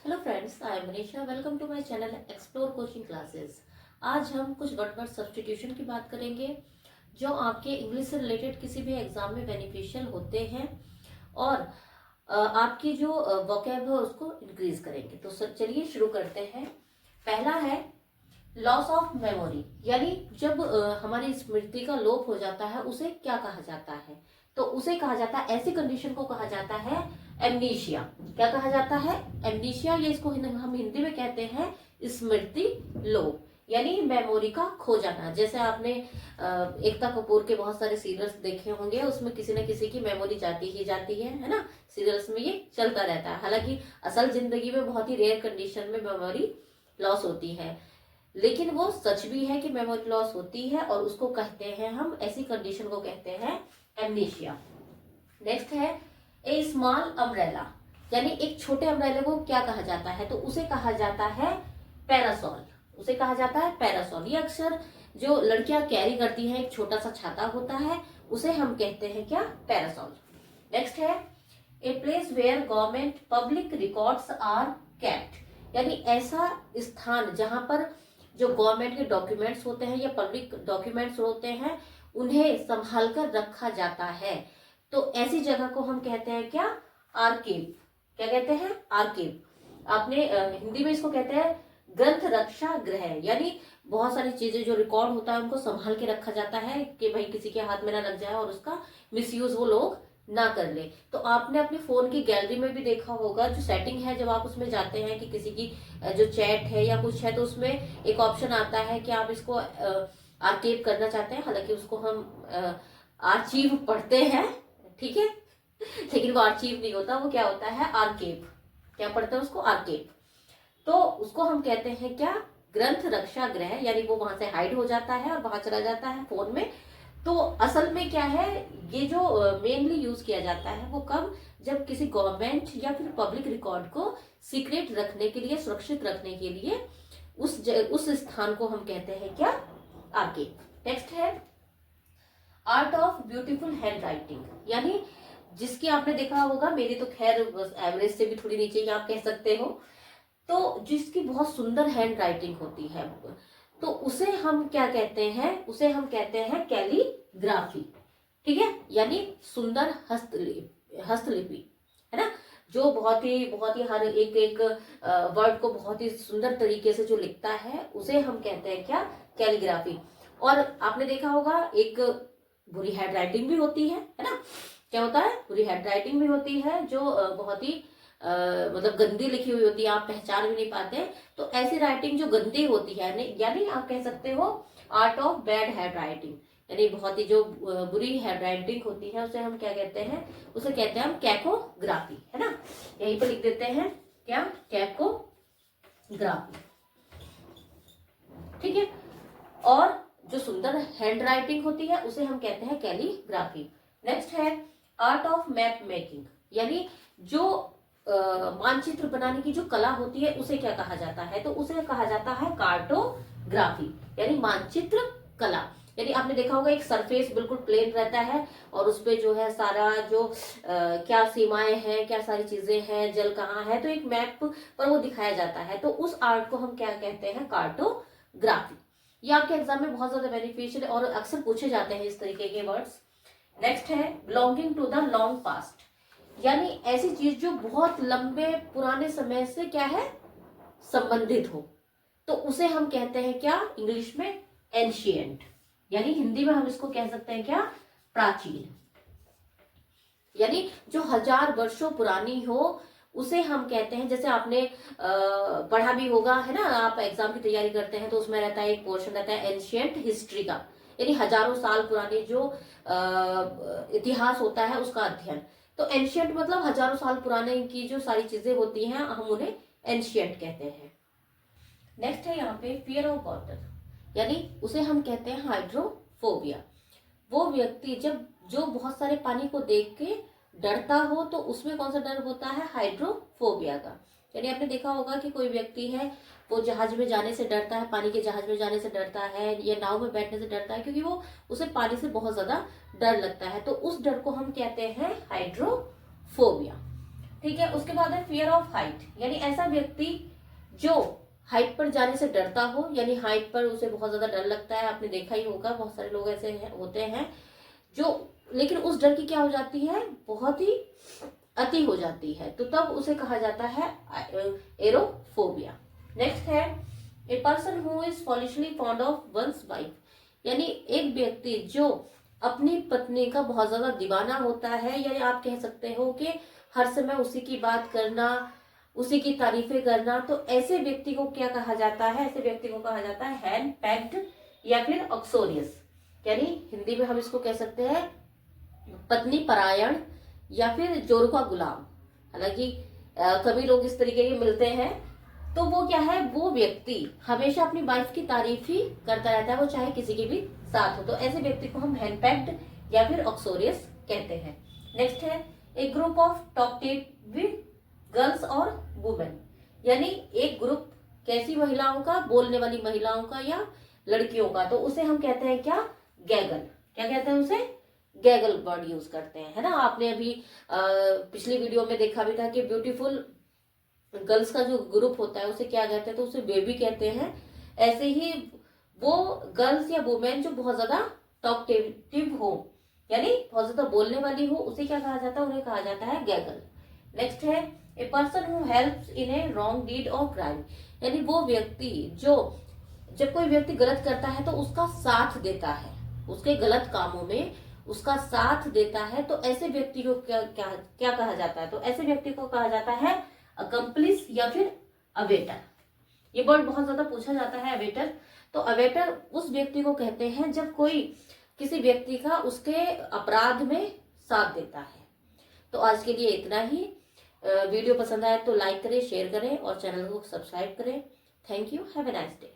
Hello friends, I am Manisha. Welcome to my channel explore coaching classes. आज हम कुछ word substitution की बात करेंगे जो आपके इंग्लिश से रिलेटेड किसी भी एग्जाम में बेनिफिशियल होते हैं और आपकी जो वोकैब है उसको इंक्रीज करेंगे। तो सर चलिए शुरू करते हैं। पहला है लॉस ऑफ मेमोरी, यानी जब हमारी स्मृति का लोप हो जाता है उसे क्या कहा जाता है? तो उसे कहा जाता है, ऐसी कंडीशन को कहा जाता है एमनीशिया। क्या कहा जाता है? एमनीशिया। ये इसको हम हिंदी में कहते हैं स्मृति लोप, यानी मेमोरी का खो जाना। जैसे आपने एकता कपूर के बहुत सारे सीरियल्स देखे होंगे, उसमें किसी न किसी की मेमोरी जाती ही जाती है ना। सीरियल्स में ये चलता रहता है। हालांकि असल जिंदगी में बहुत ही रेयर कंडीशन में मेमोरी लॉस होती है, लेकिन वो सच भी है कि मेमोरी लॉस होती है और उसको कहते हैं हम, ऐसी कंडीशन को कहते हैं एमनीशिया। नेक्स्ट है ए स्मॉल अम्ब्रेला, यानी एक छोटे अम्ब्रेला को क्या कहा जाता है? तो उसे कहा जाता है पैरासोल। उसे कहा जाता है पैरासोल। ये अक्सर जो लड़कियां कैरी करती हैं, एक छोटा सा छाता होता है, उसे हम कहते हैं क्या? पैरासोल। नेक्स्ट है a place where government public records are kept, यानी ऐसा स्थान जहां पर जो गवर्नमेंट के डॉक्यूमेंट्स होते हैं या पब्लिक डॉक्यूमेंट्स होते हैं उन्हें संभाल कर रखा जाता है। तो ऐसी जगह को हम कहते हैं क्या? आर्कीव। क्या कहते हैं? आर्कीव। आपने हिंदी में इसको कहते हैं ग्रंथ रक्षा गृह, यानी बहुत सारी चीजें जो रिकॉर्ड होता है उनको संभाल के रखा जाता है कि भाई किसी के हाथ में ना लग जाए और उसका मिसयूज वो लोग ना कर ले। तो आपने अपने फोन की गैलरी में भी देखा होगा, जो सेटिंग है जब आप उसमें जाते हैं कि किसी की जो चैट है या कुछ है, तो उसमें एक ऑप्शन आता है कि आप इसको आर्काइव करना चाहते हैं। हालांकि उसको हम आर्चीव पढ़ते हैं, ठीक है, लेकिन वो आर्चीव नहीं होता, वो क्या होता है? आर्काइव। क्या पढ़ते हैं उसको? आर्काइव। तो उसको हम कहते हैं क्या? ग्रंथ रक्षा गृह, यानी वो वहां से हाइड हो जाता है और वहां चला जाता है फोन में। तो असल में क्या है, ये जो मेनली यूज किया जाता है वो कब? जब किसी गवर्नमेंट या फिर पब्लिक रिकॉर्ड को सीक्रेट रखने के लिए, सुरक्षित रखने के लिए उस स्थान को हम कहते हैं क्या? आर्काइव। नेक्स्ट है art of beautiful hand writing, यानी जिसकी आपने देखा होगा, मेरी तो खैर बस एवरेज से भी थोड़ी नीचे ही आप कह सकते हो, तो जिसकी बहुत सुंदर हैंड राइटिंग होती है तो उसे हम क्या कहते हैं? उसे हम कहते हैं कैलीग्राफी, ठीक है, यानी सुंदर हस्तलिपि, है ना। जो बहुत ही हर एक एक वर्ड को बहुत ही सुंदर तरीके से जो लिखता है उसे हम कहते हैं क्या? कैलीग्राफी। और आपने देखा होगा एक बुरी हैंड राइटिंग भी होती है ना। क्या होता है? बुरी हैंड राइटिंग भी होती है जो बहुत ही मतलब गंदी लिखी हुई होती है, आप पहचान भी नहीं पाते। तो ऐसी राइटिंग जो गंदी होती है, यानी आप कह सकते हो art of bad hand writing, यानी बहुत ही जो बुरी हैंड राइटिंग होती है उसे हम क्या कहते हैं? उसे कहते हैं हम कैकोग्राफी, है ना। यहीं पर लिख देते हैं क्या? कैकोग्राफी, ठीक है। और जो सुंदर हैंड राइटिंग होती है उसे हम कहते हैं कैलीग्राफी। नेक्स्ट है आर्ट ऑफ मैप मेकिंग, यानी जो मानचित्र बनाने की जो कला होती है उसे क्या कहा जाता है? तो उसे कहा जाता है कार्टोग्राफी, यानी मानचित्र कला। यानी आपने देखा होगा एक सरफेस बिल्कुल प्लेन रहता है और उसपे जो है सारा जो क्या सीमाएं हैं, क्या सारी चीजें हैं, जल कहाँ है, तो एक मैप पर वो दिखाया जाता है। तो उस आर्ट को हम क्या कहते हैं? कार्टोग्राफी। ये आपके एग्जाम में बहुत ज्यादा बेनिफिशियल और अक्सर पूछे जाते हैं इस तरीके के वर्ड्स। नेक्स्ट है belonging to the long past, यानी ऐसी चीज जो बहुत लंबे पुराने समय से क्या है? संबंधित हो। तो उसे हम कहते हैं क्या? इंग्लिश में एंशिएंट, यानी हिंदी में हम इसको कह सकते हैं क्या? प्राचीन। यानी जो 1000 वर्षों पुरानी हो उसे हम कहते हैं, जैसे आपने पढ़ा भी होगा, है ना, आप एग्जाम की तैयारी करते हैं तो उसमें रहता है एक पोर्शन रहता है एंशिएंट हिस्ट्री का, यानी हजारों साल पुरानी जो इतिहास होता है उसका अध्ययन। तो एंशियंट मतलब हजारों साल पुराने की जो सारी चीजें होती हैं हम उन्हें एंशियंट कहते हैं। नेक्स्ट है यहाँ पे फियर ऑफ वाटर, यानी उसे हम कहते हैं हाइड्रोफोबिया। वो व्यक्ति जो बहुत सारे पानी को देख के डरता हो, तो उसमें कौन सा डर होता है? हाइड्रोफोबिया का। यानी आपने देखा होगा कि कोई व्यक्ति है वो जहाज में जाने से डरता है, पानी के जहाज में जाने से डरता है या नाव में बैठने से डरता है, क्योंकि वो उसे पानी से बहुत ज्यादा डर लगता है। तो उस डर को हम कहते हैं हाइड्रोफोबिया। ठीक है। उसके बाद है फियर ऑफ हाइट, यानी ऐसा व्यक्ति जो हाइट पर जाने से डरता हो, यानी हाइट पर उसे बहुत ज्यादा डर लगता है। आपने देखा ही होगा, बहुत सारे लोग ऐसे होते हैं जो, लेकिन उस डर की क्या हो जाती है, बहुत ही अति हो जाती है, तो तब उसे कहा जाता है एरोफोबिया। नेक्स्ट है a person who is foolishly fond of one's wife, यानी एक व्यक्ति जो अपनी पत्नी का बहुत ज्यादा दीवाना होता है, यानी आप कह सकते हो कि हर समय उसी की बात करना, उसी की तारीफें करना, तो ऐसे व्यक्ति को क्या कहा जाता है, ऐसे व्यक्ति को कहा जाता है हैंड पैक्ड या फिर ऑक्सोरियस, यानी हिंदी में हम इसको कह सकते हैं पत्नी परायण या फिर जोरुका गुलाम। हालांकि कभी लोग इस तरीके के मिलते हैं, तो वो क्या है, वो व्यक्ति हमेशा अपनी वाइफ की तारीफ ही करता रहता है, वो चाहे किसी के भी साथ हो, तो ऐसे व्यक्ति को हम हैंडपैक्ड या फिर ऑक्सोरियस कहते हैं। नेक्स्ट है एक ग्रुप ऑफ टॉकटिव गर्ल्स और वुमेन, यानी एक ग्रुप कैसी महिलाओं का, बोलने वाली महिलाओं का या लड़कियों का, तो उसे हम कहते हैं क्या, गैगल। क्या कहते हैं उसे, गैगल वर्ड यूज करते हैं, है ना। आपने अभी पिछली वीडियो में देखा भी था कि ब्यूटीफुल गर्ल्स का जो ग्रुप होता है उसे क्या कहते हैं, तो उसे बेबी कहते हैं। ऐसे ही वो गर्ल्स या वुमेन जो बहुत ज्यादा टॉकटिव हो, यानी बहुत ज्यादा बोलने वाली हो, उसे क्या कहा जाता है, उन्हें कहा जाता है गैगल। नेक्स्ट है a person who helps in a wrong deed और क्राइम, यानी वो व्यक्ति जो, जब कोई व्यक्ति गलत करता है तो उसका साथ देता है, उसके गलत कामों में उसका साथ देता है, तो ऐसे व्यक्ति को क्या क्या क्या कहा जाता है, तो ऐसे व्यक्ति को कहा जाता है अकम्प्लिस या फिर अवेटर। ये वर्ड बहुत ज्यादा पूछा जाता है, अवेटर। तो अवेटर उस व्यक्ति को कहते हैं जब कोई किसी व्यक्ति का उसके अपराध में साथ देता है। तो आज के लिए इतना ही। वीडियो पसंद आए तो लाइक करें, शेयर करें और चैनल को सब्सक्राइब करें। Thank you, have a nice day.